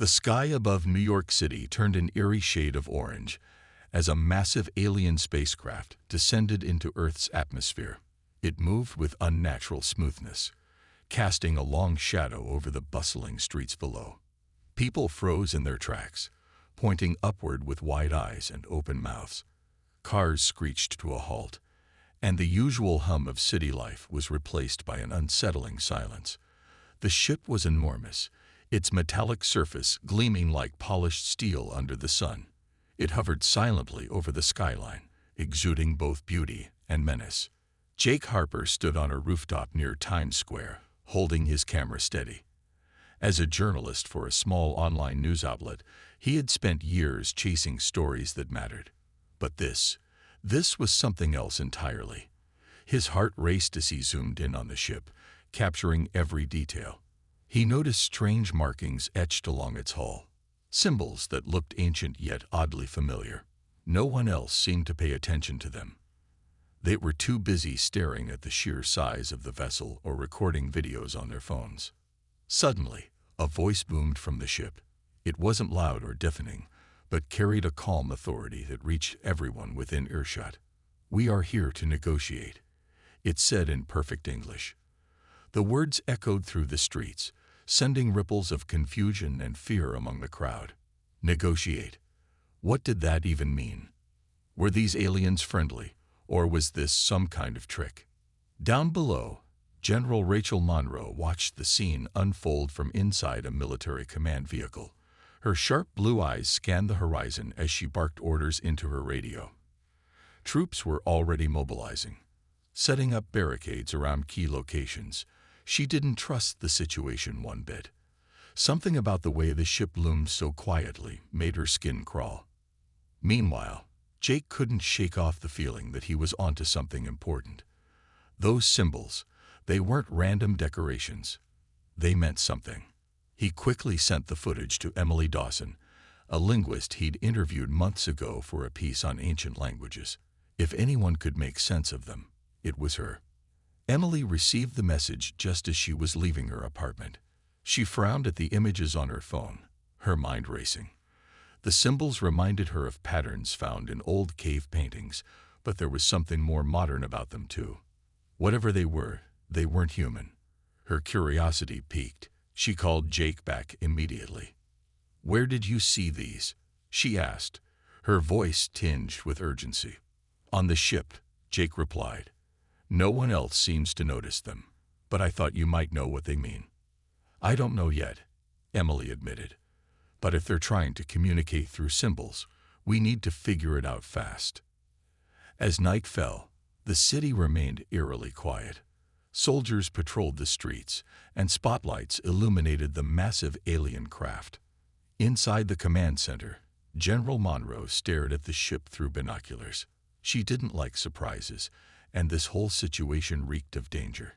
The sky above New York City turned an eerie shade of orange as a massive alien spacecraft descended into Earth's atmosphere. It moved with unnatural smoothness, casting a long shadow over the bustling streets below. People froze in their tracks, pointing upward with wide eyes and open mouths. Cars screeched to a halt, and the usual hum of city life was replaced by an unsettling silence. The ship was enormous, its metallic surface gleaming like polished steel under the sun. It hovered silently over the skyline, exuding both beauty and menace. Jake Harper stood on a rooftop near Times Square, holding his camera steady. As a journalist for a small online news outlet, he had spent years chasing stories that mattered. But this was something else entirely. His heart raced as he zoomed in on the ship, capturing every detail. He noticed strange markings etched along its hull, symbols that looked ancient yet oddly familiar. No one else seemed to pay attention to them. They were too busy staring at the sheer size of the vessel or recording videos on their phones. Suddenly, a voice boomed from the ship. It wasn't loud or deafening, but carried a calm authority that reached everyone within earshot. "We are here to negotiate," it said in perfect English. The words echoed through the streets, sending ripples of confusion and fear among the crowd. Negotiate. What did that even mean? Were these aliens friendly, or was this some kind of trick? Down below, General Rachel Monroe watched the scene unfold from inside a military command vehicle. Her sharp blue eyes scanned the horizon as she barked orders into her radio. Troops were already mobilizing, setting up barricades around key locations. She didn't trust the situation one bit. Something about the way the ship loomed so quietly made her skin crawl. Meanwhile, Jake couldn't shake off the feeling that he was onto something important. Those symbols, they weren't random decorations. They meant something. He quickly sent the footage to Emily Dawson, a linguist he'd interviewed months ago for a piece on ancient languages. If anyone could make sense of them, it was her. Emily received the message just as she was leaving her apartment. She frowned at the images on her phone, her mind racing. The symbols reminded her of patterns found in old cave paintings, but there was something more modern about them too. Whatever they weren't human. Her curiosity piqued. She called Jake back immediately. "Where did you see these?" she asked, her voice tinged with urgency. "On the ship," Jake replied. "No one else seems to notice them, but I thought you might know what they mean." "I don't know yet," Emily admitted. "But if they're trying to communicate through symbols, we need to figure it out fast." As night fell, the city remained eerily quiet. Soldiers patrolled the streets, and spotlights illuminated the massive alien craft. Inside the command center, General Monroe stared at the ship through binoculars. She didn't like surprises, and this whole situation reeked of danger.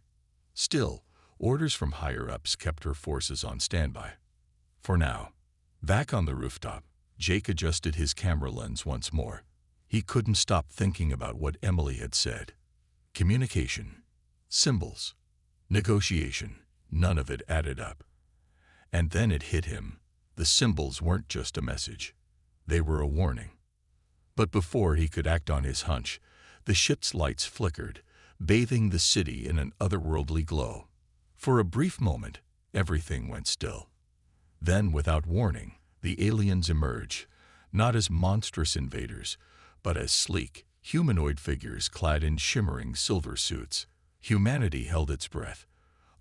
Still, orders from higher-ups kept her forces on standby. For now, back on the rooftop, Jake adjusted his camera lens once more. He couldn't stop thinking about what Emily had said. Communication, symbols, negotiation, none of it added up. And then it hit him. The symbols weren't just a message. They were a warning. But before he could act on his hunch, the ship's lights flickered, bathing the city in an otherworldly glow. For a brief moment, everything went still. Then, without warning, the aliens emerged, not as monstrous invaders, but as sleek, humanoid figures clad in shimmering silver suits. Humanity held its breath,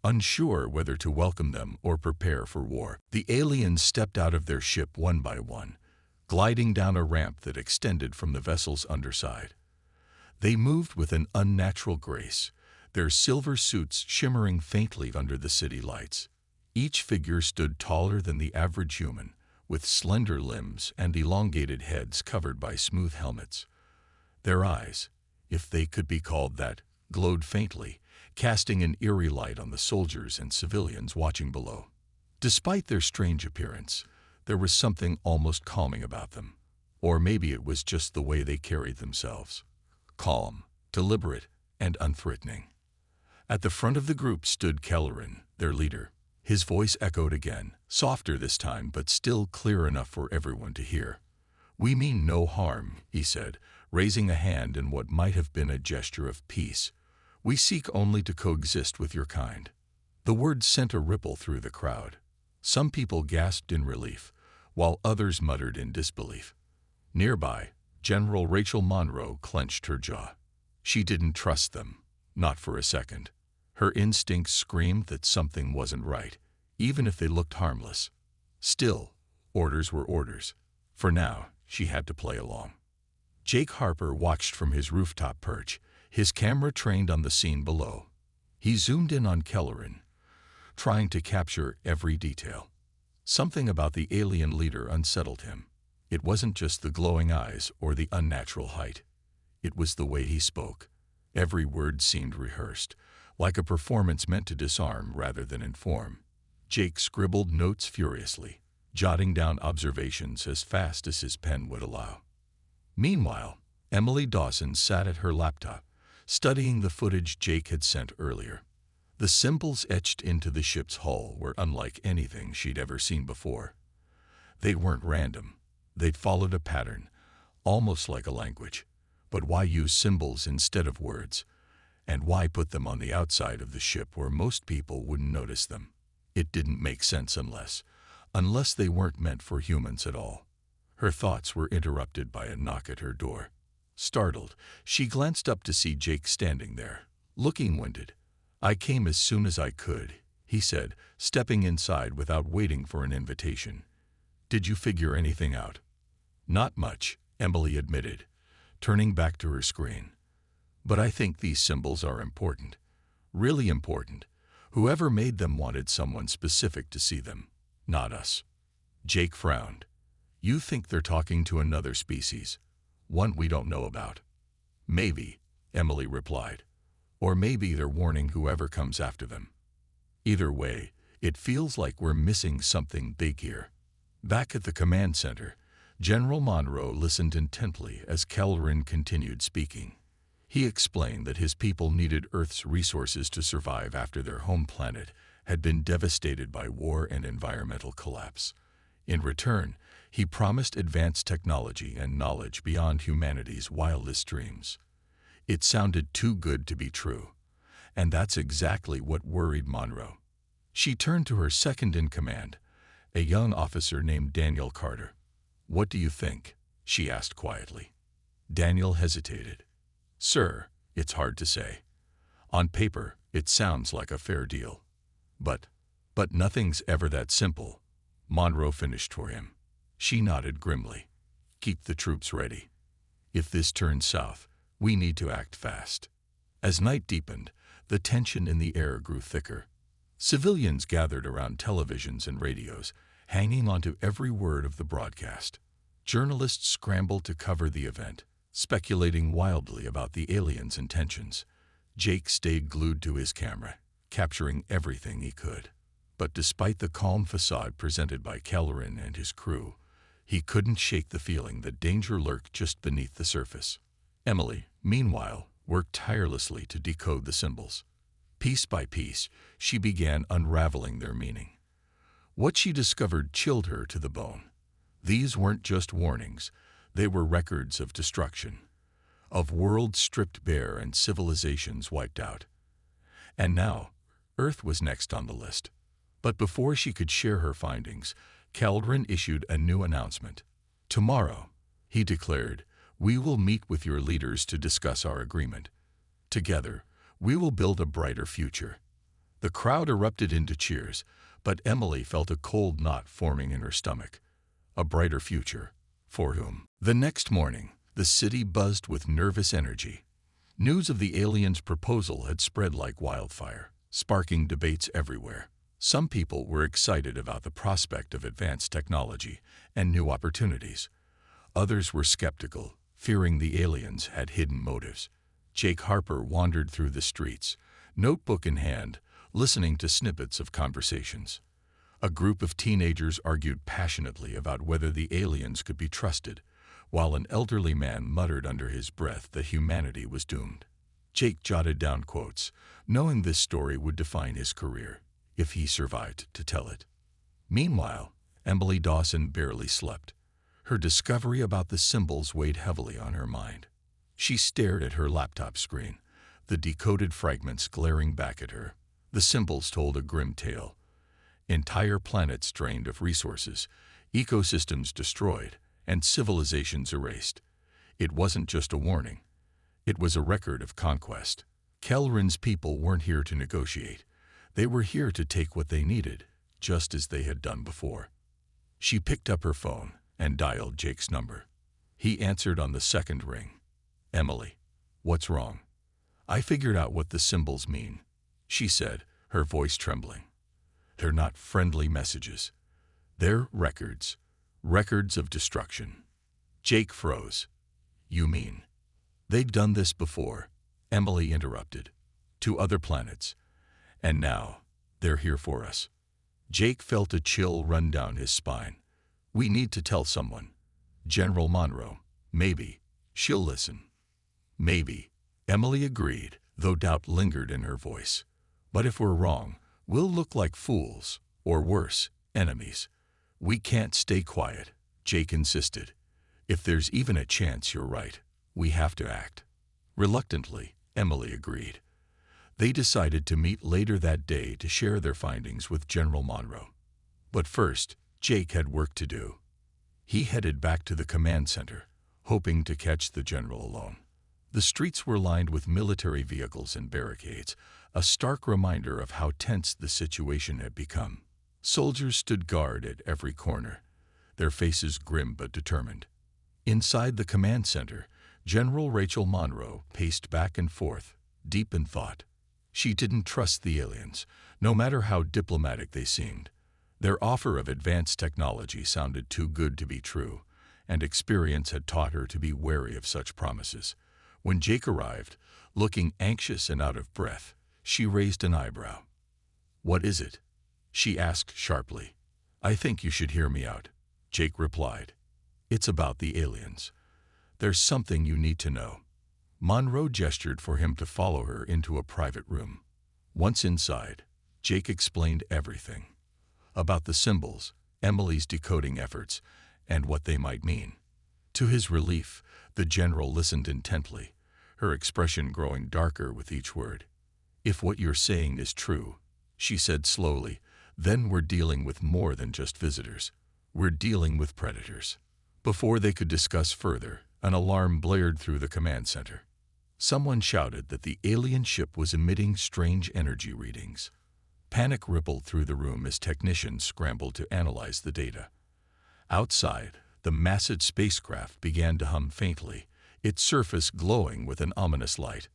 unsure whether to welcome them or prepare for war. The aliens stepped out of their ship one by one, gliding down a ramp that extended from the vessel's underside. They moved with an unnatural grace, their silver suits shimmering faintly under the city lights. Each figure stood taller than the average human, with slender limbs and elongated heads covered by smooth helmets. Their eyes, if they could be called that, glowed faintly, casting an eerie light on the soldiers and civilians watching below. Despite their strange appearance, there was something almost calming about them. Or maybe it was just the way they carried themselves. Calm, deliberate, and unthreatening. At the front of the group stood Kelleran, their leader. His voice echoed again, softer this time but still clear enough for everyone to hear. "We mean no harm," he said, raising a hand in what might have been a gesture of peace. "We seek only to coexist with your kind." The words sent a ripple through the crowd. Some people gasped in relief, while others muttered in disbelief. Nearby, General Rachel Monroe clenched her jaw. She didn't trust them, not for a second. Her instincts screamed that something wasn't right, even if they looked harmless. Still, orders were orders. For now, she had to play along. Jake Harper watched from his rooftop perch, his camera trained on the scene below. He zoomed in on Kelleran, trying to capture every detail. Something about the alien leader unsettled him. It wasn't just the glowing eyes or the unnatural height. It was the way he spoke. Every word seemed rehearsed, like a performance meant to disarm rather than inform. Jake scribbled notes furiously, jotting down observations as fast as his pen would allow. Meanwhile, Emily Dawson sat at her laptop, studying the footage Jake had sent earlier. The symbols etched into the ship's hull were unlike anything she'd ever seen before. They weren't random. They'd followed a pattern, almost like a language. But why use symbols instead of words? And why put them on the outside of the ship where most people wouldn't notice them? It didn't make sense unless they weren't meant for humans at all. Her thoughts were interrupted by a knock at her door. Startled, she glanced up to see Jake standing there, looking winded. "I came as soon as I could," he said, stepping inside without waiting for an invitation. "Did you figure anything out?" "Not much," Emily admitted, turning back to her screen. "But I think these symbols are important. Really important. Whoever made them wanted someone specific to see them, not us." Jake frowned. "You think they're talking to another species? One we don't know about?" "Maybe," Emily replied. "Or maybe they're warning whoever comes after them. Either way, it feels like we're missing something big here." Back at the command center, General Monroe listened intently as Kelleran continued speaking. He explained that his people needed Earth's resources to survive after their home planet had been devastated by war and environmental collapse. In return, he promised advanced technology and knowledge beyond humanity's wildest dreams. It sounded too good to be true, and that's exactly what worried Monroe. She turned to her second-in-command, a young officer named Daniel Carter. "What do you think?" she asked quietly. Daniel hesitated. "Sir, it's hard to say. On paper, it sounds like a fair deal. But nothing's ever that simple," Monroe finished for him. She nodded grimly. "Keep the troops ready. If this turns south, we need to act fast." As night deepened, the tension in the air grew thicker. Civilians gathered around televisions and radios, hanging onto every word of the broadcast. Journalists scrambled to cover the event, speculating wildly about the aliens' intentions. Jake stayed glued to his camera, capturing everything he could. But despite the calm facade presented by Kelleran and his crew, he couldn't shake the feeling that danger lurked just beneath the surface. Emily, meanwhile, worked tirelessly to decode the symbols. Piece by piece, she began unraveling their meaning. What she discovered chilled her to the bone. These weren't just warnings, they were records of destruction, of worlds stripped bare and civilizations wiped out. And now, Earth was next on the list. But before she could share her findings, Kelleran issued a new announcement. "Tomorrow," he declared, "we will meet with your leaders to discuss our agreement. Together, we will build a brighter future." The crowd erupted into cheers, but Emily felt a cold knot forming in her stomach. A brighter future. For whom? The next morning, the city buzzed with nervous energy. News of the aliens' proposal had spread like wildfire, sparking debates everywhere. Some people were excited about the prospect of advanced technology and new opportunities. Others were skeptical, fearing the aliens had hidden motives. Jake Harper wandered through the streets, notebook in hand, listening to snippets of conversations. A group of teenagers argued passionately about whether the aliens could be trusted, while an elderly man muttered under his breath that humanity was doomed. Jake jotted down quotes, knowing this story would define his career. if he survived to tell it. Meanwhile, Emily Dawson barely slept. Her discovery about the symbols weighed heavily on her mind. She stared at her laptop screen, the decoded fragments glaring back at her. The symbols told a grim tale. Entire planets drained of resources, ecosystems destroyed, and civilizations erased. It wasn't just a warning. It was a record of conquest. Kelrin's people weren't here to negotiate. They were here to take what they needed, just as they had done before. She picked up her phone and dialed Jake's number. He answered on the second ring. "Emily, what's wrong?" "I figured out what the symbols mean," she said, her voice trembling. "They're not friendly messages. They're records. Records of destruction." Jake froze. "You mean?" "They'd done this before," Emily interrupted. "To other planets. And now, they're here for us." Jake felt a chill run down his spine. "We need to tell someone. General Monroe. Maybe. She'll listen." "Maybe," Emily agreed, though doubt lingered in her voice. "But if we're wrong, we'll look like fools, or worse, enemies. We can't stay quiet," Jake insisted. "If there's even a chance you're right, we have to act." Reluctantly, Emily agreed. They decided to meet later that day to share their findings with General Monroe. But first, Jake had work to do. He headed back to the command center, hoping to catch the general alone. The streets were lined with military vehicles and barricades, a stark reminder of how tense the situation had become. Soldiers stood guard at every corner, their faces grim but determined. Inside the command center, General Rachel Monroe paced back and forth, deep in thought. She didn't trust the aliens, no matter how diplomatic they seemed. Their offer of advanced technology sounded too good to be true, and experience had taught her to be wary of such promises. When Jake arrived, looking anxious and out of breath, she raised an eyebrow. "What is it?" she asked sharply. "I think you should hear me out," Jake replied. "It's about the aliens. There's something you need to know." Monroe gestured for him to follow her into a private room. Once inside, Jake explained everything. About the symbols, Emily's decoding efforts, and what they might mean. To his relief, the general listened intently, her expression growing darker with each word. "If what you're saying is true," she said slowly, "then we're dealing with more than just visitors. We're dealing with predators." Before they could discuss further, an alarm blared through the command center. Someone shouted that the alien ship was emitting strange energy readings. Panic rippled through the room as technicians scrambled to analyze the data. Outside, the massive spacecraft began to hum faintly, its surface glowing with an ominous light.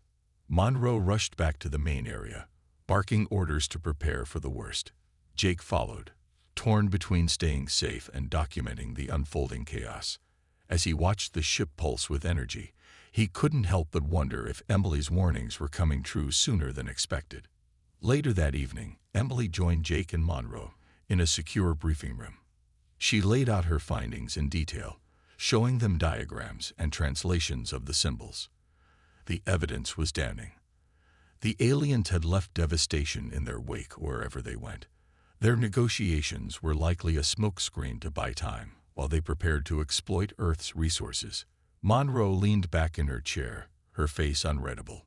Monroe rushed back to the main area, barking orders to prepare for the worst. Jake followed, torn between staying safe and documenting the unfolding chaos. As he watched the ship pulse with energy, he couldn't help but wonder if Emily's warnings were coming true sooner than expected. Later that evening, Emily joined Jake and Monroe in a secure briefing room. She laid out her findings in detail, showing them diagrams and translations of the symbols. The evidence was damning. The aliens had left devastation in their wake wherever they went. Their negotiations were likely a smokescreen to buy time while they prepared to exploit Earth's resources. Monroe leaned back in her chair, her face unreadable.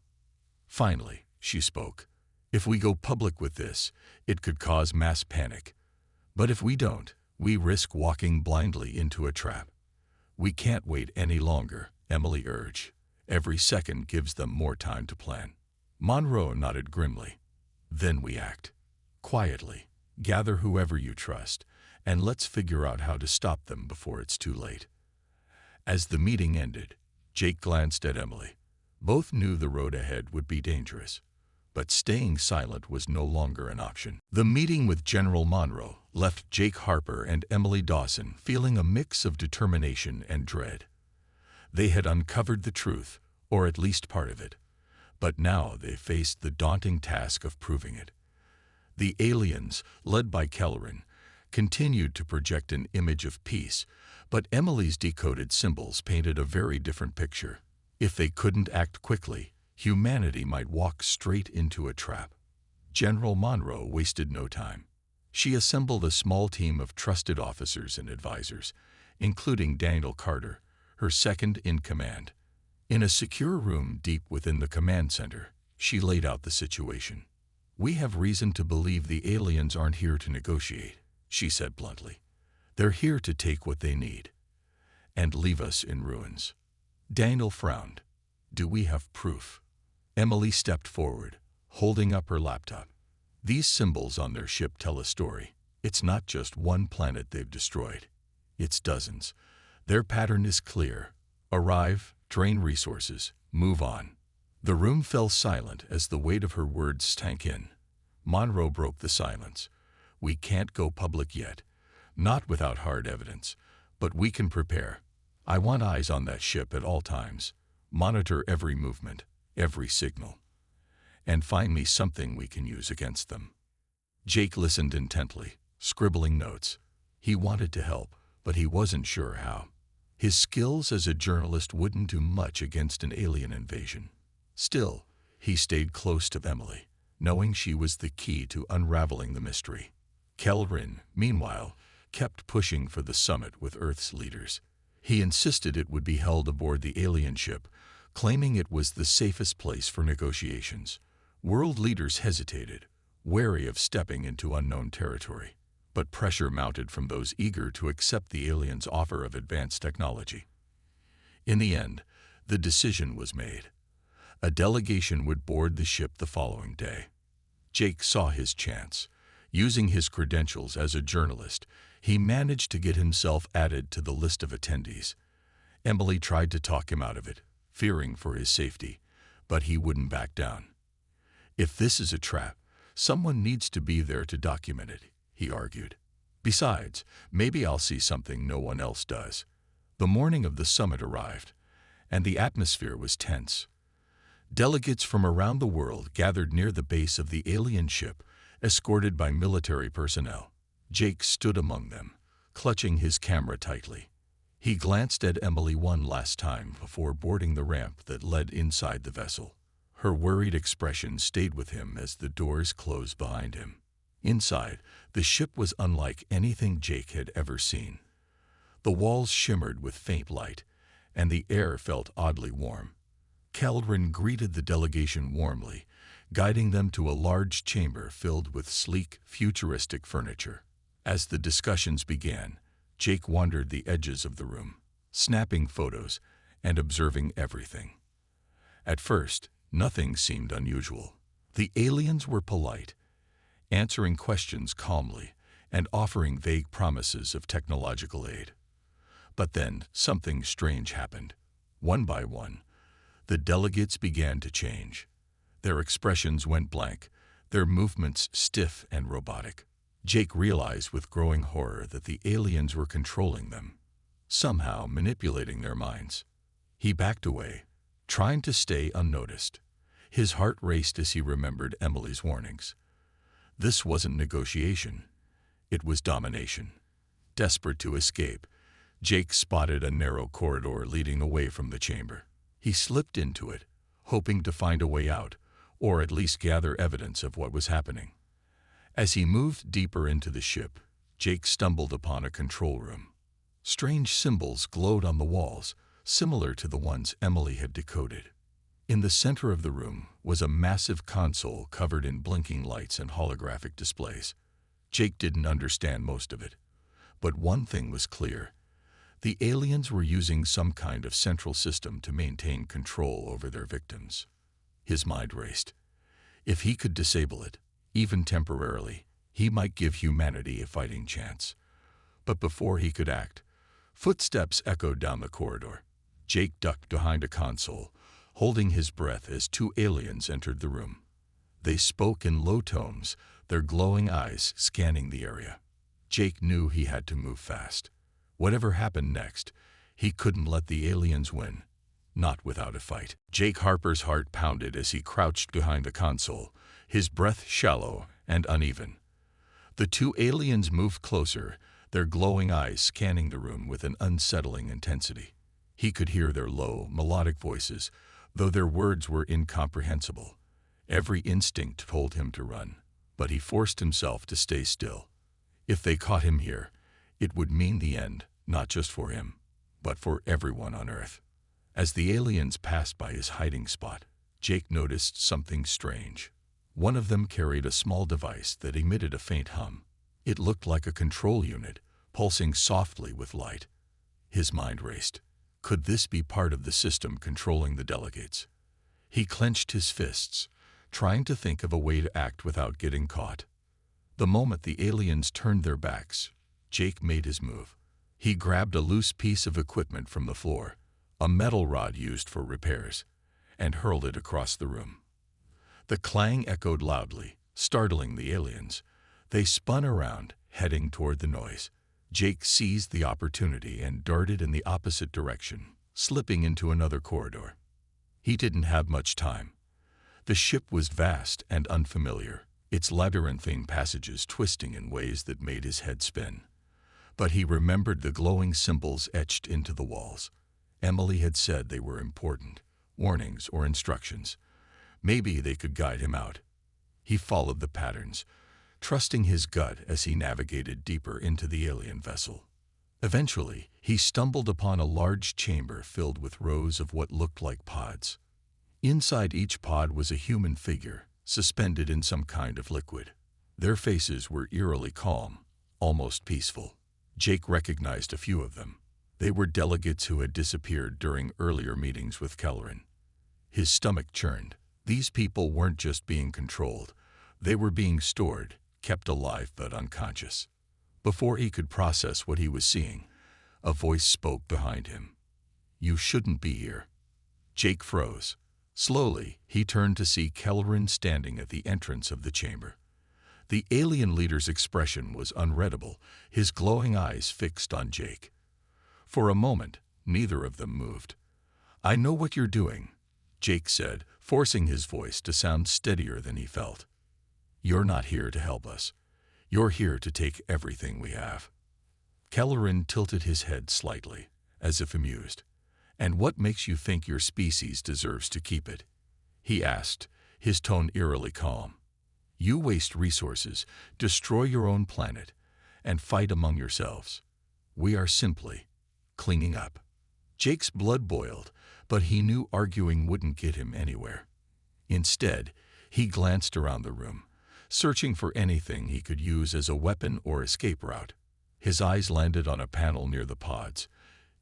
Finally, she spoke. "If we go public with this, it could cause mass panic. But if we don't, we risk walking blindly into a trap." "We can't wait any longer," Emily urged. "Every second gives them more time to plan." Monroe nodded grimly. "Then we act. Quietly, gather whoever you trust, and let's figure out how to stop them before it's too late." As the meeting ended, Jake glanced at Emily. Both knew the road ahead would be dangerous, but staying silent was no longer an option. The meeting with General Monroe left Jake Harper and Emily Dawson feeling a mix of determination and dread. They had uncovered the truth, or at least part of it, but now they faced the daunting task of proving it. The aliens, led by Kelrin, continued to project an image of peace, but Emily's decoded symbols painted a very different picture. If they couldn't act quickly, humanity might walk straight into a trap. General Monroe wasted no time. She assembled a small team of trusted officers and advisors, including Daniel Carter, her second-in-command. In a secure room deep within the command center, she laid out the situation. "We have reason to believe the aliens aren't here to negotiate," she said bluntly. "They're here to take what they need and leave us in ruins." Daniel frowned. "Do we have proof?" Emily stepped forward, holding up her laptop. "These symbols on their ship tell a story. It's not just one planet they've destroyed. It's dozens. Their pattern is clear. Arrive, drain resources, move on." The room fell silent as the weight of her words sank in. Monroe broke the silence. "We can't go public yet. Not without hard evidence. But we can prepare. I want eyes on that ship at all times. Monitor every movement, every signal. And find me something we can use against them." Jake listened intently, scribbling notes. He wanted to help, but he wasn't sure how. His skills as a journalist wouldn't do much against an alien invasion. Still, he stayed close to Emily, knowing she was the key to unraveling the mystery. Kelrin, meanwhile, kept pushing for the summit with Earth's leaders. He insisted it would be held aboard the alien ship, claiming it was the safest place for negotiations. World leaders hesitated, wary of stepping into unknown territory, but pressure mounted from those eager to accept the aliens' offer of advanced technology. In the end, the decision was made. A delegation would board the ship the following day. Jake saw his chance. Using his credentials as a journalist, he managed to get himself added to the list of attendees. Emily tried to talk him out of it, fearing for his safety, but he wouldn't back down. "If this is a trap, someone needs to be there to document it," he argued. "Besides, maybe I'll see something no one else does." The morning of the summit arrived, and the atmosphere was tense. Delegates from around the world gathered near the base of the alien ship, escorted by military personnel. Jake stood among them, clutching his camera tightly. He glanced at Emily one last time before boarding the ramp that led inside the vessel. Her worried expression stayed with him as the doors closed behind him. Inside, the ship was unlike anything Jake had ever seen. The walls shimmered with faint light, and the air felt oddly warm. Kelrin greeted the delegation warmly, guiding them to a large chamber filled with sleek, futuristic furniture. As the discussions began, Jake wandered the edges of the room, snapping photos and observing everything. At first, nothing seemed unusual. The aliens were polite, answering questions calmly and offering vague promises of technological aid. But then something strange happened. One by one, the delegates began to change. Their expressions went blank, their movements stiff and robotic. Jake realized with growing horror that the aliens were controlling them, somehow manipulating their minds. He backed away, trying to stay unnoticed. His heart raced as he remembered Emily's warnings. This wasn't negotiation. It was domination. Desperate to escape, Jake spotted a narrow corridor leading away from the chamber. He slipped into it, hoping to find a way out, or at least gather evidence of what was happening. As he moved deeper into the ship, Jake stumbled upon a control room. Strange symbols glowed on the walls, similar to the ones Emily had decoded. In the center of the room was a massive console covered in blinking lights and holographic displays. Jake didn't understand most of it, but one thing was clear. The aliens were using some kind of central system to maintain control over their victims. His mind raced. If he could disable it, even temporarily, he might give humanity a fighting chance. But before he could act, footsteps echoed down the corridor. Jake ducked behind a console, holding his breath as two aliens entered the room. They spoke in low tones, their glowing eyes scanning the area. Jake knew he had to move fast. Whatever happened next, he couldn't let the aliens win. Not without a fight. Jake Harper's heart pounded as he crouched behind the console, his breath shallow and uneven. The two aliens moved closer, their glowing eyes scanning the room with an unsettling intensity. He could hear their low, melodic voices, though their words were incomprehensible. Every instinct told him to run. but he forced himself to stay still. If they caught him here, it would mean the end, not just for him, but for everyone on Earth. As the aliens passed by his hiding spot, Jake noticed something strange. One of them carried a small device that emitted a faint hum. It looked like a control unit, pulsing softly with light. His mind raced. Could this be part of the system controlling the delegates? He clenched his fists, trying to think of a way to act without getting caught. The moment the aliens turned their backs, Jake made his move. He grabbed a loose piece of equipment from the floor, a metal rod used for repairs, and hurled it across the room. The clang echoed loudly, startling the aliens. They spun around, heading toward the noise. Jake seized the opportunity and darted in the opposite direction, slipping into another corridor. He didn't have much time. The ship was vast and unfamiliar, its labyrinthine passages twisting in ways that made his head spin. But he remembered the glowing symbols etched into the walls. Emily had said they were important, warnings or instructions. Maybe they could guide him out. He followed the patterns, trusting his gut as he navigated deeper into the alien vessel. Eventually, he stumbled upon a large chamber filled with rows of what looked like pods. Inside each pod was a human figure, suspended in some kind of liquid. Their faces were eerily calm, almost peaceful. Jake recognized a few of them. They were delegates who had disappeared during earlier meetings with Kelleran. His stomach churned. These people weren't just being controlled. They were being stored, kept alive but unconscious. Before he could process what he was seeing, a voice spoke behind him. "You shouldn't be here." Jake froze. Slowly, he turned to see Kelleran standing at the entrance of the chamber. The alien leader's expression was unreadable, his glowing eyes fixed on Jake. For a moment, neither of them moved. "I know what you're doing," Jake said, forcing his voice to sound steadier than he felt. "You're not here to help us. You're here to take everything we have." Kelleran tilted his head slightly, as if amused. "And what makes you think your species deserves to keep it?" he asked, his tone eerily calm. "You waste resources, destroy your own planet, and fight among yourselves. We are simply cleaning up." Jake's blood boiled, but he knew arguing wouldn't get him anywhere. Instead, he glanced around the room, searching for anything he could use as a weapon or escape route. His eyes landed on a panel near the pods.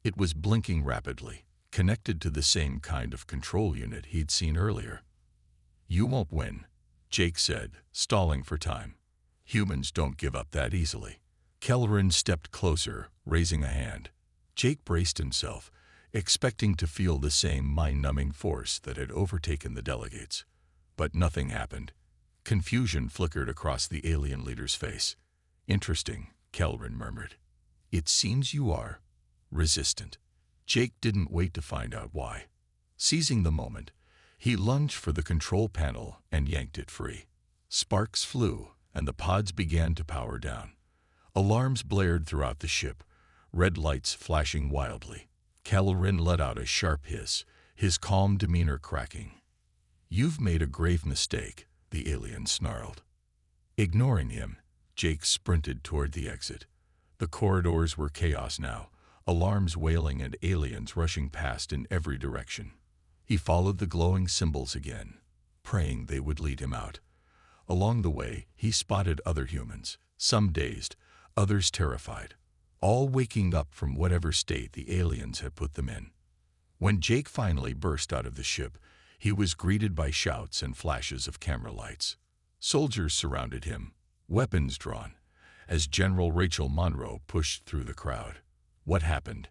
It was blinking rapidly, connected to the same kind of control unit he'd seen earlier. "You won't win," Jake said, stalling for time. "Humans don't give up that easily." Kelleran stepped closer, raising a hand. Jake braced himself, expecting to feel the same mind-numbing force that had overtaken the delegates. But nothing happened. Confusion flickered across the alien leader's face. "Interesting," Kelleran murmured. "It seems you are resistant." Jake didn't wait to find out why. Seizing the moment, he lunged for the control panel and yanked it free. Sparks flew, and the pods began to power down. Alarms blared throughout the ship, red lights flashing wildly. Kelleran let out a sharp hiss, his calm demeanor cracking. "You've made a grave mistake," the alien snarled. Ignoring him, Jake sprinted toward the exit. The corridors were chaos now, alarms wailing and aliens rushing past in every direction. He followed the glowing symbols again, praying they would lead him out. Along the way, he spotted other humans, some dazed, others terrified, all waking up from whatever state the aliens had put them in. When Jake finally burst out of the ship, he was greeted by shouts and flashes of camera lights. Soldiers surrounded him, weapons drawn, as General Rachel Monroe pushed through the crowd. "What happened?"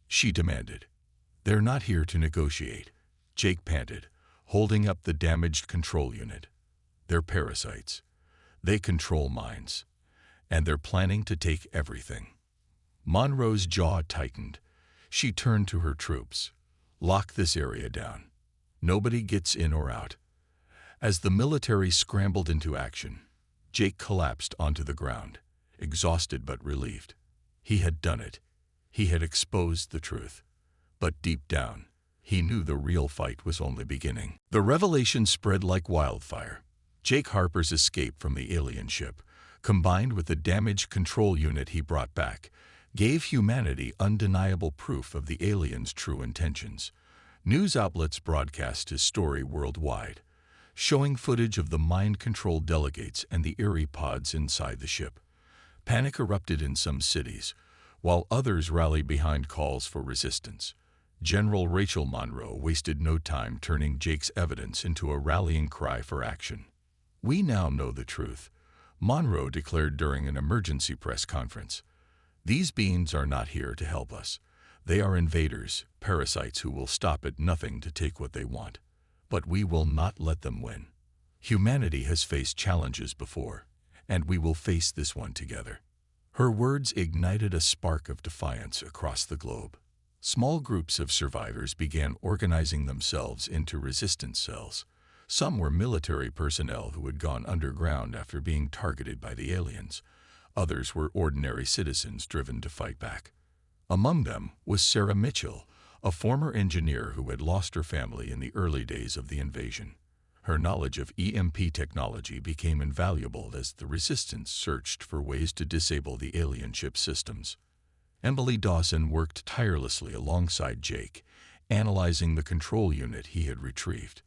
she demanded. "They're not here to negotiate," Jake panted, holding up the damaged control unit. "They're parasites. They control minds, and they're planning to take everything." Monroe's jaw tightened. She turned to her troops. "Lock this area down. Nobody gets in or out." As the military scrambled into action, Jake collapsed onto the ground, exhausted but relieved. He had done it. He had exposed the truth. But deep down, he knew the real fight was only beginning. The revelation spread like wildfire. Jake Harper's escape from the alien ship, combined with the damaged control unit he brought back, gave humanity undeniable proof of the aliens' true intentions. News outlets broadcast his story worldwide, showing footage of the mind-controlled delegates and the eerie pods inside the ship. Panic erupted in some cities, while others rallied behind calls for resistance. General Rachel Monroe wasted no time turning Jake's evidence into a rallying cry for action. "We now know the truth," Monroe declared during an emergency press conference. "These beings are not here to help us. They are invaders, parasites who will stop at nothing to take what they want. But we will not let them win. Humanity has faced challenges before, and we will face this one together." Her words ignited a spark of defiance across the globe. Small groups of survivors began organizing themselves into resistance cells. Some were military personnel who had gone underground after being targeted by the aliens. Others were ordinary citizens driven to fight back. Among them was Sarah Mitchell, a former engineer who had lost her family in the early days of the invasion. Her knowledge of EMP technology became invaluable as the resistance searched for ways to disable the alien ship systems. Emily Dawson worked tirelessly alongside Jake, analyzing the control unit he had retrieved.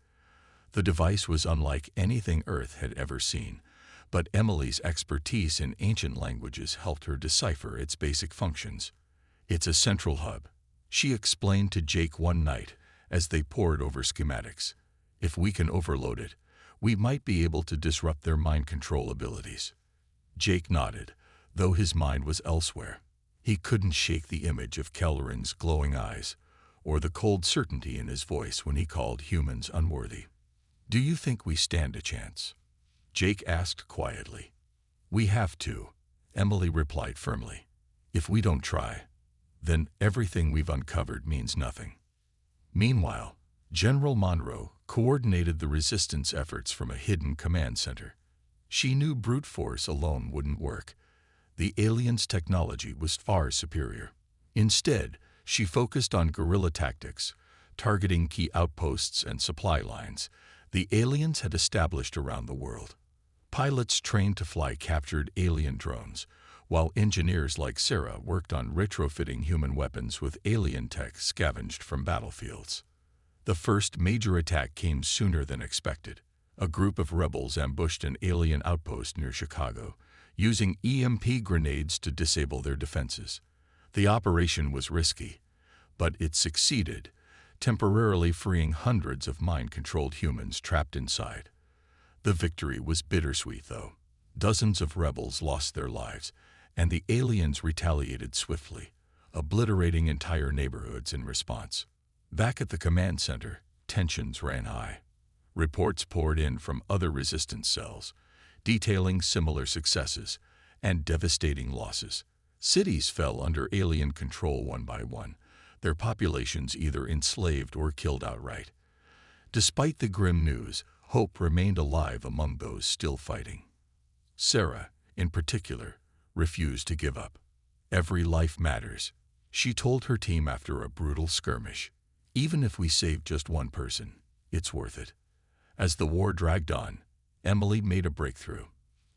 The device was unlike anything Earth had ever seen, but Emily's expertise in ancient languages helped her decipher its basic functions. "It's a central hub," she explained to Jake one night as they pored over schematics. "If we can overload it, we might be able to disrupt their mind control abilities." Jake nodded, though his mind was elsewhere. He couldn't shake the image of Kelleran's glowing eyes, or the cold certainty in his voice when he called humans unworthy. "Do you think we stand a chance?" Jake asked quietly. "We have to," Emily replied firmly. "If we don't try, then everything we've uncovered means nothing." Meanwhile, General Monroe coordinated the resistance efforts from a hidden command center. She knew brute force alone wouldn't work. The aliens' technology was far superior. Instead, she focused on guerrilla tactics, targeting key outposts and supply lines the aliens had established around the world. Pilots trained to fly captured alien drones, while engineers like Sarah worked on retrofitting human weapons with alien tech scavenged from battlefields. The first major attack came sooner than expected. A group of rebels ambushed an alien outpost near Chicago, using EMP grenades to disable their defenses. The operation was risky, but it succeeded, temporarily freeing hundreds of mind-controlled humans trapped inside. The victory was bittersweet, though. Dozens of rebels lost their lives, and the aliens retaliated swiftly, obliterating entire neighborhoods in response. Back at the command center, tensions ran high. Reports poured in from other resistance cells, detailing similar successes and devastating losses. Cities fell under alien control one by one, their populations either enslaved or killed outright. Despite the grim news, hope remained alive among those still fighting. Sarah, in particular, refused to give up. "Every life matters," she told her team after a brutal skirmish. "Even if we save just one person, it's worth it." As the war dragged on, Emily made a breakthrough.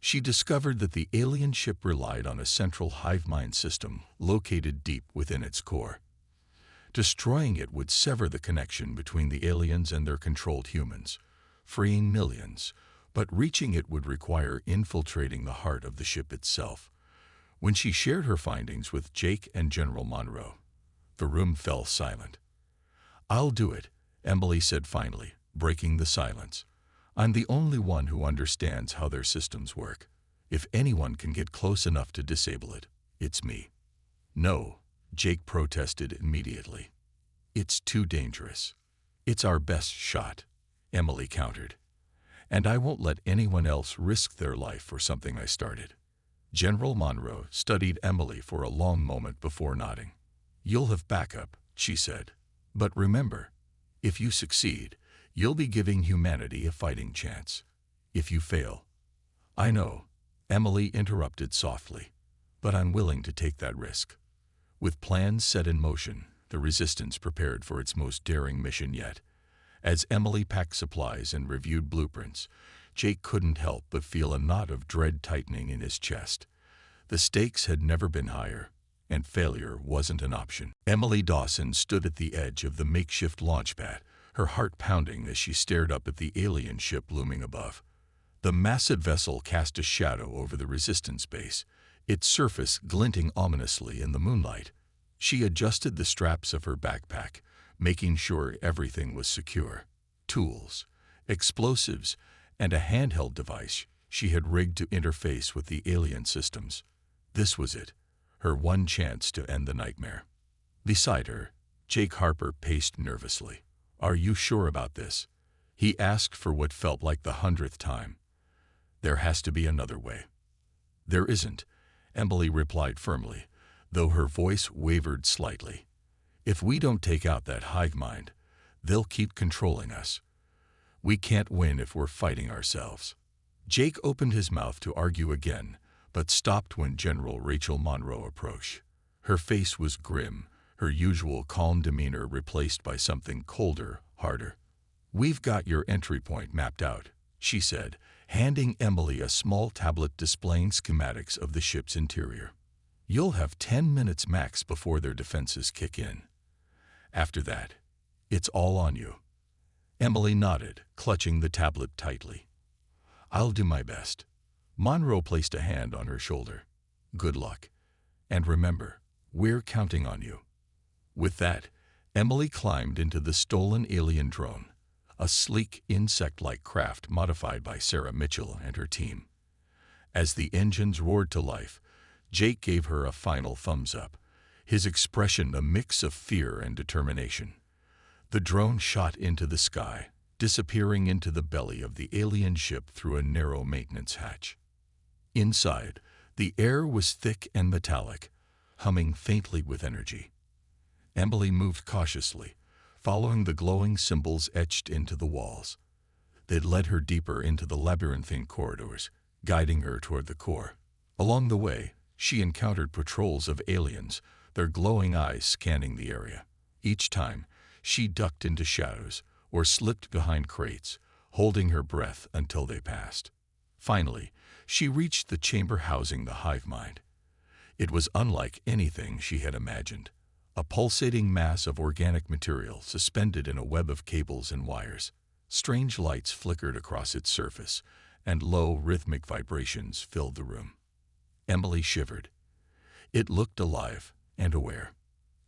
She discovered that the alien ship relied on a central hive mind system located deep within its core. Destroying it would sever the connection between the aliens and their controlled humans, freeing millions, but reaching it would require infiltrating the heart of the ship itself. When she shared her findings with Jake and General Monroe, the room fell silent. "I'll do it," Emily said finally, breaking the silence. "I'm the only one who understands how their systems work. If anyone can get close enough to disable it, it's me." "No," Jake protested immediately. "It's too dangerous." "It's our best shot," Emily countered. "And I won't let anyone else risk their life for something I started." General Monroe studied Emily for a long moment before nodding. "You'll have backup," she said. "But remember, if you succeed, you'll be giving humanity a fighting chance. If you fail—" "I know," Emily interrupted softly, "but I'm willing to take that risk." With plans set in motion, the resistance prepared for its most daring mission yet. As Emily packed supplies and reviewed blueprints, Jake couldn't help but feel a knot of dread tightening in his chest. The stakes had never been higher, and failure wasn't an option. Emily Dawson stood at the edge of the makeshift launch pad, her heart pounding as she stared up at the alien ship looming above. The massive vessel cast a shadow over the resistance base, its surface glinting ominously in the moonlight. She adjusted the straps of her backpack, making sure everything was secure. Tools, explosives, and a handheld device she had rigged to interface with the alien systems. This was it, her one chance to end the nightmare. Beside her, Jake Harper paced nervously. "Are you sure about this?" he asked for what felt like the 100th time. "There has to be another way." "There isn't," Emily replied firmly, though her voice wavered slightly. "If we don't take out that hive mind, they'll keep controlling us. We can't win if we're fighting ourselves." Jake opened his mouth to argue again, but stopped when General Rachel Monroe approached. Her face was grim, her usual calm demeanor replaced by something colder, harder. "We've got your entry point mapped out," she said, handing Emily a small tablet displaying schematics of the ship's interior. "You'll have 10 minutes max before their defenses kick in. After that, it's all on you." Emily nodded, clutching the tablet tightly. "I'll do my best." Monroe placed a hand on her shoulder. "Good luck. And remember, we're counting on you." With that, Emily climbed into the stolen alien drone, a sleek, insect-like craft modified by Sarah Mitchell and her team. As the engines roared to life, Jake gave her a final thumbs up, his expression a mix of fear and determination. The drone shot into the sky, disappearing into the belly of the alien ship through a narrow maintenance hatch. Inside, the air was thick and metallic, humming faintly with energy. Emily moved cautiously, following the glowing symbols etched into the walls. They led her deeper into the labyrinthine corridors, guiding her toward the core. Along the way, she encountered patrols of aliens, their glowing eyes scanning the area. Each time, she ducked into shadows or slipped behind crates, holding her breath until they passed. Finally, she reached the chamber housing the hive mind. It was unlike anything she had imagined, a pulsating mass of organic material suspended in a web of cables and wires. Strange lights flickered across its surface, and low, rhythmic vibrations filled the room. Emily shivered. It looked alive and aware.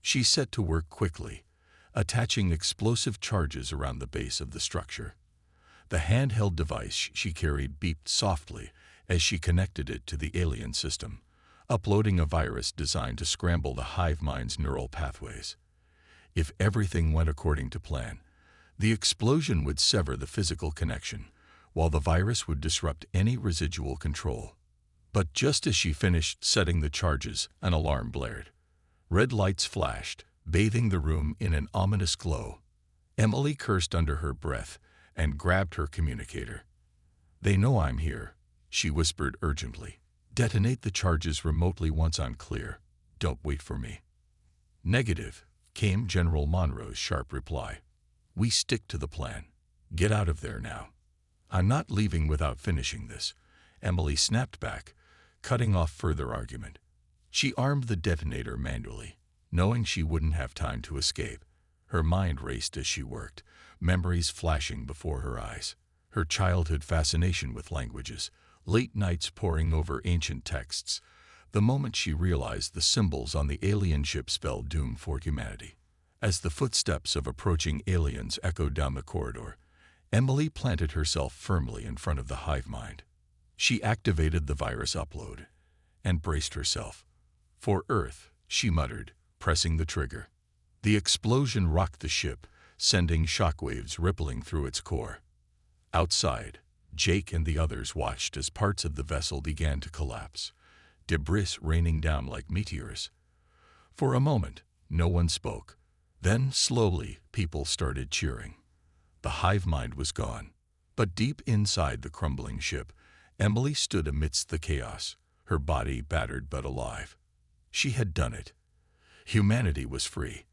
She set to work quickly, attaching explosive charges around the base of the structure. The handheld device she carried beeped softly as she connected it to the alien system, uploading a virus designed to scramble the hive mind's neural pathways. If everything went according to plan, the explosion would sever the physical connection, while the virus would disrupt any residual control. But just as she finished setting the charges, an alarm blared. Red lights flashed, bathing the room in an ominous glow. Emily cursed under her breath and grabbed her communicator. "They know I'm here," she whispered urgently. "Detonate the charges remotely once I'm clear. Don't wait for me." "Negative," came General Monroe's sharp reply. "We stick to the plan. Get out of there now." "I'm not leaving without finishing this," Emily snapped back, cutting off further argument. She armed the detonator manually, knowing she wouldn't have time to escape. Her mind raced as she worked, memories flashing before her eyes. Her childhood fascination with languages, late nights poring over ancient texts. The moment she realized the symbols on the alien ship spelled doom for humanity. As the footsteps of approaching aliens echoed down the corridor, Emily planted herself firmly in front of the hive mind. She activated the virus upload and braced herself. "For Earth," she muttered, pressing the trigger. The explosion rocked the ship, sending shockwaves rippling through its core. Outside, Jake and the others watched as parts of the vessel began to collapse, debris raining down like meteors. For a moment, no one spoke. Then, slowly, people started cheering. The hive mind was gone. But deep inside the crumbling ship, Emily stood amidst the chaos, her body battered but alive. She had done it. Humanity was free,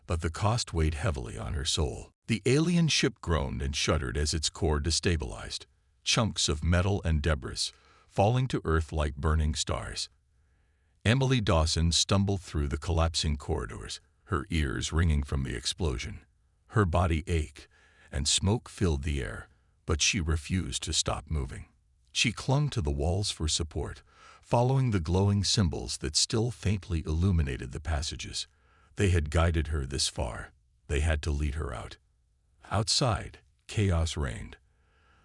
but the cost weighed heavily on her soul. The alien ship groaned and shuddered as its core destabilized. chunks of metal and debris, falling to Earth like burning stars. Emily Dawson stumbled through the collapsing corridors, her ears ringing from the explosion. Her body ached, and smoke filled the air, but she refused to stop moving. She clung to the walls for support, following the glowing symbols that still faintly illuminated the passages. They had guided her this far. They had to lead her out. Outside, chaos reigned.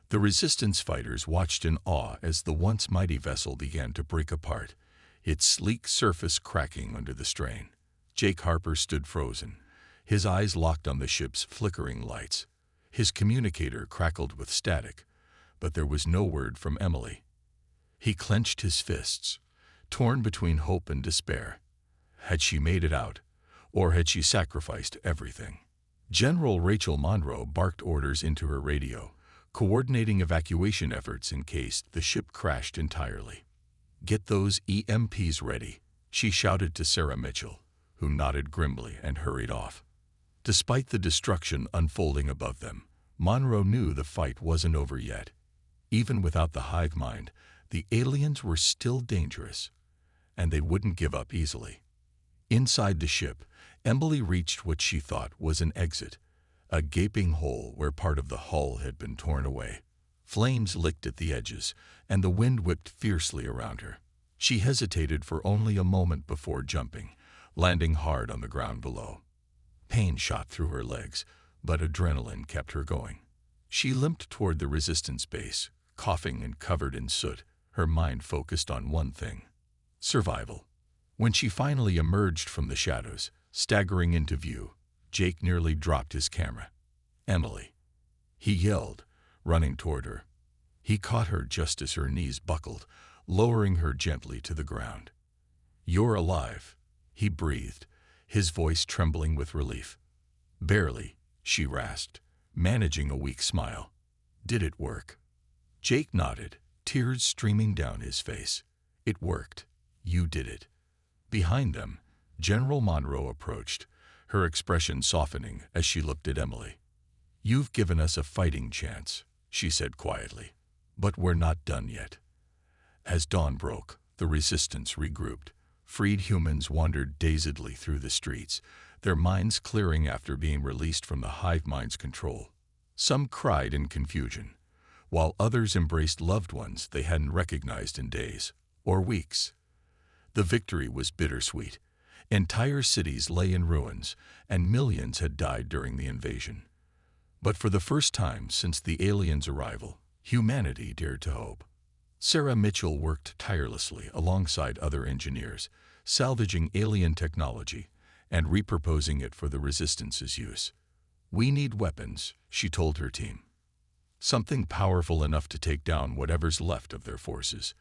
The Resistance fighters watched in awe as the once mighty vessel began to break apart, its sleek surface cracking under the strain. Jake Harper stood frozen, his eyes locked on the ship's flickering lights. His communicator crackled with static, but there was no word from Emily. He clenched his fists, torn between hope and despair. Had she made it out, or had she sacrificed everything? General Rachel Monroe barked orders into her radio, coordinating evacuation efforts in case the ship crashed entirely. "Get those EMPs ready," she shouted to Sarah Mitchell, who nodded grimly and hurried off. Despite the destruction unfolding above them, Monroe knew the fight wasn't over yet. Even without the hive mind, the aliens were still dangerous, and they wouldn't give up easily. Inside the ship, Emily reached what she thought was an exit, a gaping hole where part of the hull had been torn away. Flames licked at the edges, and the wind whipped fiercely around her. She hesitated for only a moment before jumping, landing hard on the ground below. Pain shot through her legs, but adrenaline kept her going. She limped toward the Resistance base, coughing and covered in soot, her mind focused on one thing: survival. When she finally emerged from the shadows, staggering into view, Jake nearly dropped his camera. "Emily!" he yelled, running toward her. He caught her just as her knees buckled, lowering her gently to the ground. "You're alive," he breathed, his voice trembling with relief. "Barely," she rasped, managing a weak smile. "Did it work?" Jake nodded, tears streaming down his face. "It worked. You did it." Behind them, General Monroe approached, her expression softening as she looked at Emily. "You've given us a fighting chance," she said quietly, "but we're not done yet." As dawn broke, the Resistance regrouped. Freed humans wandered dazedly through the streets, their minds clearing after being released from the hive mind's control. Some cried in confusion, while others embraced loved ones they hadn't recognized in days or weeks. The victory was bittersweet. Entire cities lay in ruins, and millions had died during the invasion. But for the first time since the aliens' arrival, humanity dared to hope. Sarah Mitchell worked tirelessly alongside other engineers, salvaging alien technology and repurposing it for the Resistance's use. "We need weapons," she told her team. "Something powerful enough to take down whatever's left of their forces."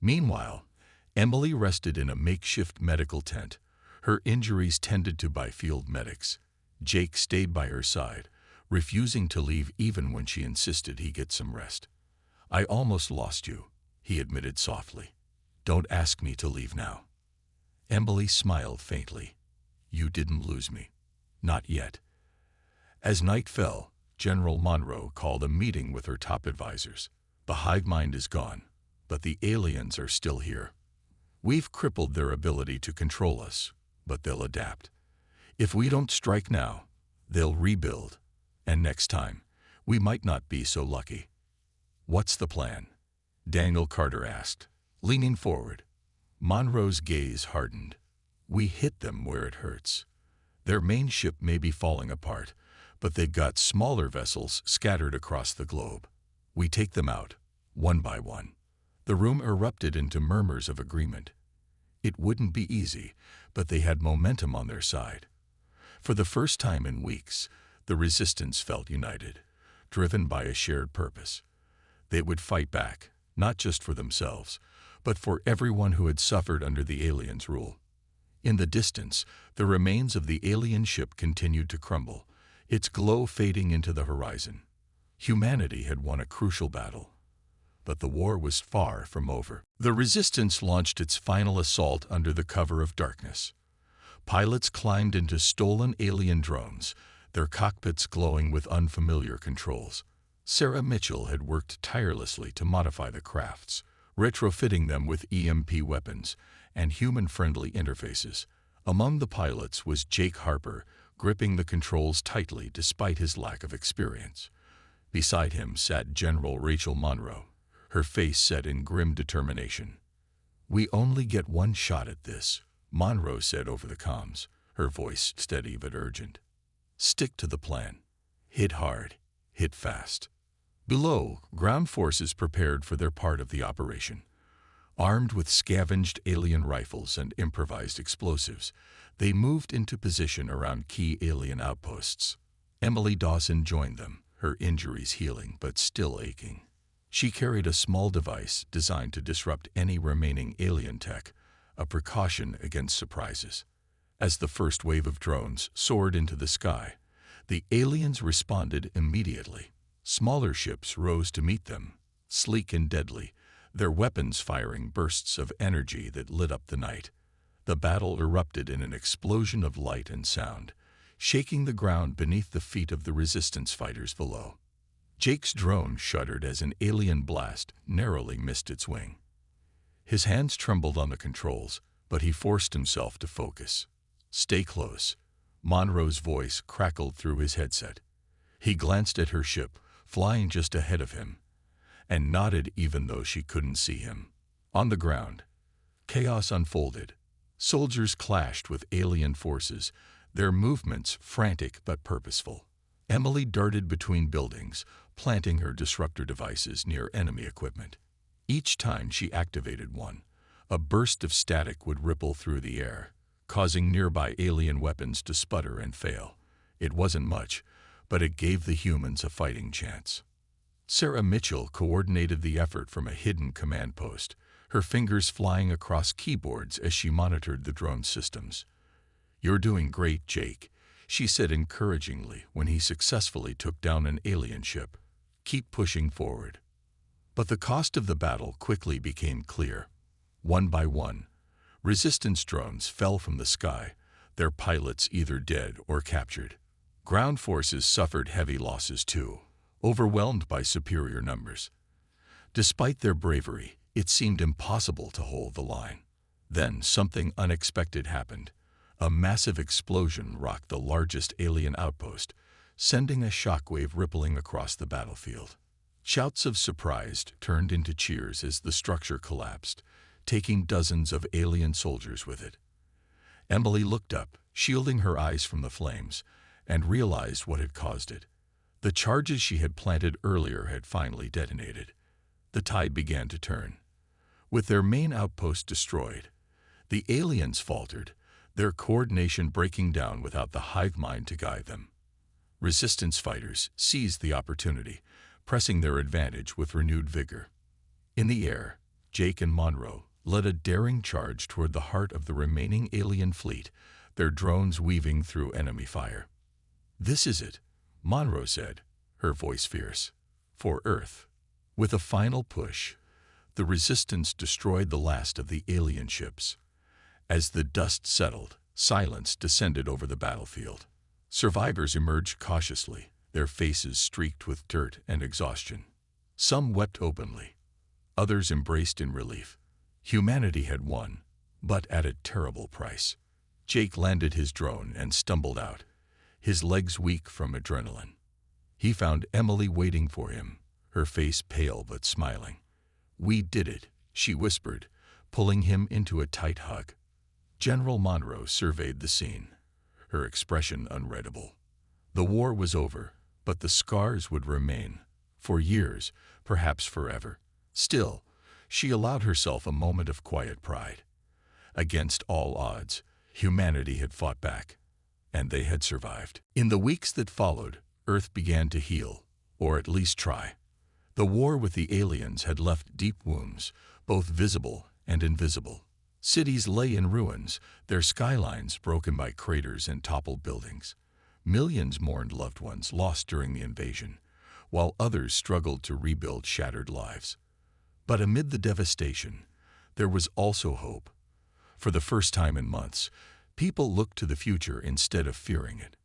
Meanwhile, Emily rested in a makeshift medical tent, her injuries tended to by field medics. Jake stayed by her side, refusing to leave even when she insisted he get some rest. "I almost lost you," he admitted softly. "Don't ask me to leave now." Emily smiled faintly. "You didn't lose me. Not yet." As night fell, General Monroe called a meeting with her top advisors. "The hive mind is gone, but the aliens are still here. We've crippled their ability to control us, but they'll adapt. If we don't strike now, they'll rebuild, and next time, we might not be so lucky." "What's the plan?" Daniel Carter asked, leaning forward. Monroe's gaze hardened. "We hit them where it hurts. Their main ship may be falling apart, but they've got smaller vessels scattered across the globe. We take them out, one by one." The room erupted into murmurs of agreement. It wouldn't be easy, but they had momentum on their side. For the first time in weeks, the Resistance felt united, driven by a shared purpose. They would fight back, not just for themselves, but for everyone who had suffered under the aliens' rule. In the distance, the remains of the alien ship continued to crumble, its glow fading into the horizon. Humanity had won a crucial battle, but the war was far from over. The Resistance launched its final assault under the cover of darkness. Pilots climbed into stolen alien drones, their cockpits glowing with unfamiliar controls. Sarah Mitchell had worked tirelessly to modify the crafts, retrofitting them with EMP weapons and human-friendly interfaces. Among the pilots was Jake Harper, gripping the controls tightly despite his lack of experience. Beside him sat General Rachel Monroe, her face set in grim determination. "We only get one shot at this," Monroe said over the comms, her voice steady but urgent. "Stick to the plan. Hit hard. Hit fast." Below, ground forces prepared for their part of the operation. Armed with scavenged alien rifles and improvised explosives, they moved into position around key alien outposts. Emily Dawson joined them, her injuries healing but still aching. She carried a small device designed to disrupt any remaining alien tech, a precaution against surprises. As the first wave of drones soared into the sky, the aliens responded immediately. Smaller ships rose to meet them, sleek and deadly, their weapons firing bursts of energy that lit up the night. The battle erupted in an explosion of light and sound, shaking the ground beneath the feet of the resistance fighters below. Jake's drone shuddered as an alien blast narrowly missed its wing. His hands trembled on the controls, but he forced himself to focus. "Stay close," Monroe's voice crackled through his headset. He glanced at her ship, flying just ahead of him, and nodded even though she couldn't see him. On the ground, chaos unfolded. Soldiers clashed with alien forces, their movements frantic but purposeful. Emily darted between buildings, planting her disruptor devices near enemy equipment. Each time she activated one, a burst of static would ripple through the air, causing nearby alien weapons to sputter and fail. It wasn't much, but it gave the humans a fighting chance. Sarah Mitchell coordinated the effort from a hidden command post, her fingers flying across keyboards as she monitored the drone systems. "You're doing great, Jake," she said encouragingly when he successfully took down an alien ship. "Keep pushing forward." But the cost of the battle quickly became clear. One by one, resistance drones fell from the sky, their pilots either dead or captured. Ground forces suffered heavy losses too, overwhelmed by superior numbers. Despite their bravery, it seemed impossible to hold the line. Then something unexpected happened. A massive explosion rocked the largest alien outpost, sending a shockwave rippling across the battlefield. Shouts of surprise turned into cheers as the structure collapsed, taking dozens of alien soldiers with it. Emily looked up, shielding her eyes from the flames, and realized what had caused it. The charges she had planted earlier had finally detonated. The tide began to turn. With their main outpost destroyed, the aliens faltered, their coordination breaking down without the hive mind to guide them. Resistance fighters seized the opportunity, pressing their advantage with renewed vigor. In the air, Jake and Monroe led a daring charge toward the heart of the remaining alien fleet, their drones weaving through enemy fire. "This is it," Monroe said, her voice fierce. "For Earth." With a final push, the resistance destroyed the last of the alien ships. As the dust settled, silence descended over the battlefield. Survivors emerged cautiously, their faces streaked with dirt and exhaustion. Some wept openly. Others embraced in relief. Humanity had won, but at a terrible price. Jake landed his drone and stumbled out, his legs weak from adrenaline. He found Emily waiting for him, her face pale but smiling. "We did it," she whispered, pulling him into a tight hug. General Monroe surveyed the scene, her expression unreadable. The war was over, but the scars would remain, for years, perhaps forever. Still, she allowed herself a moment of quiet pride. Against all odds, humanity had fought back, and they had survived. In the weeks that followed, Earth began to heal, or at least try. The war with the aliens had left deep wounds, both visible and invisible. Cities lay in ruins, their skylines broken by craters and toppled buildings. Millions mourned loved ones lost during the invasion, while others struggled to rebuild shattered lives. But amid the devastation, there was also hope. For the first time in months, people looked to the future instead of fearing it.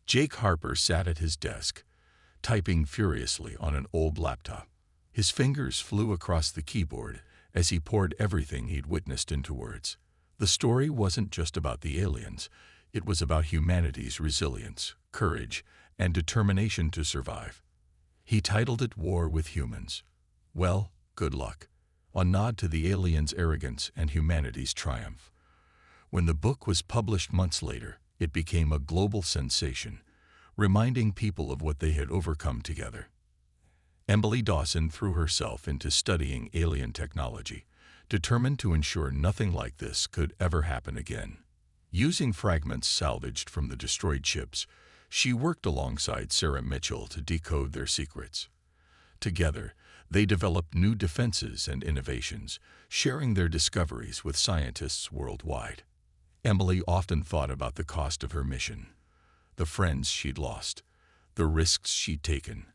Jake Harper sat at his desk, typing furiously on an old laptop. His fingers flew across the keyboard as he poured everything he'd witnessed into words. The story wasn't just about the aliens. It was about humanity's resilience, courage, and determination to survive. He titled it War with Humans. Well, good luck. A nod to the aliens' arrogance and humanity's triumph. When the book was published months later, it became a global sensation, reminding people of what they had overcome together. Emily Dawson threw herself into studying alien technology, determined to ensure nothing like this could ever happen again. Using fragments salvaged from the destroyed ships, she worked alongside Sarah Mitchell to decode their secrets. Together, they developed new defenses and innovations, sharing their discoveries with scientists worldwide. Emily often thought about the cost of her mission, the friends she'd lost, the risks she'd taken,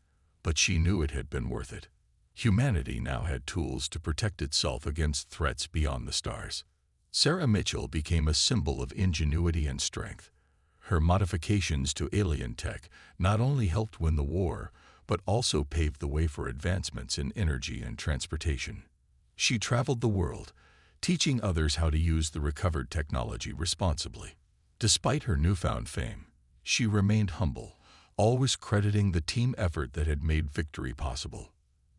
but she knew it had been worth it. Humanity now had tools to protect itself against threats beyond the stars. Sarah Mitchell became a symbol of ingenuity and strength. Her modifications to alien tech not only helped win the war, but also paved the way for advancements in energy and transportation. She traveled the world, teaching others how to use the recovered technology responsibly. Despite her newfound fame, she remained humble, always crediting the team effort that had made victory possible.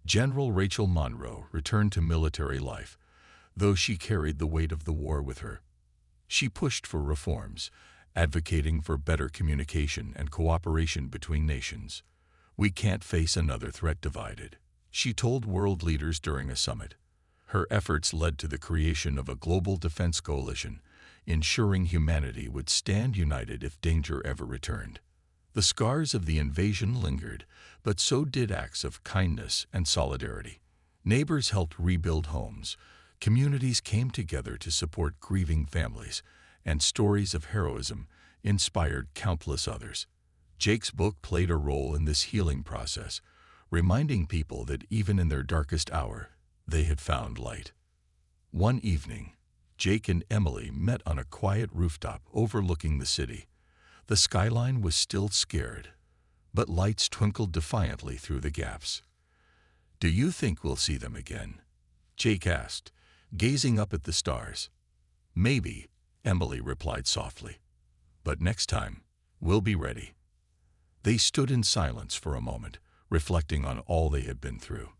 General Rachel Monroe returned to military life, though she carried the weight of the war with her. She pushed for reforms, advocating for better communication and cooperation between nations. "We can't face another threat divided," she told world leaders during a summit. Her efforts led to the creation of a global defense coalition, ensuring humanity would stand united if danger ever returned. The scars of the invasion lingered, but so did acts of kindness and solidarity. Neighbors helped rebuild homes, communities came together to support grieving families, and stories of heroism inspired countless others. Jake's book played a role in this healing process, reminding people that even in their darkest hour, they had found light. One evening, Jake and Emily met on a quiet rooftop overlooking the city. The skyline was still scared, but lights twinkled defiantly through the gaps. "Do you think we'll see them again?" Jake asked, gazing up at the stars. "Maybe," Emily replied softly. "But next time, we'll be ready." They stood in silence for a moment, reflecting on all they had been through.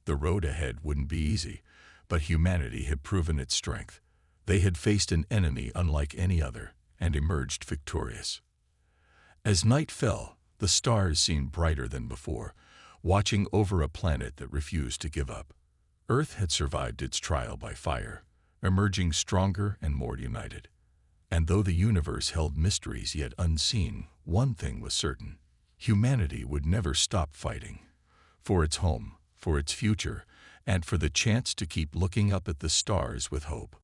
The road ahead wouldn't be easy, but humanity had proven its strength. They had faced an enemy unlike any other and emerged victorious. As night fell, the stars seemed brighter than before, watching over a planet that refused to give up. Earth had survived its trial by fire, emerging stronger and more united. And though the universe held mysteries yet unseen, one thing was certain: humanity would never stop fighting. For its home, for its future, and for the chance to keep looking up at the stars with hope.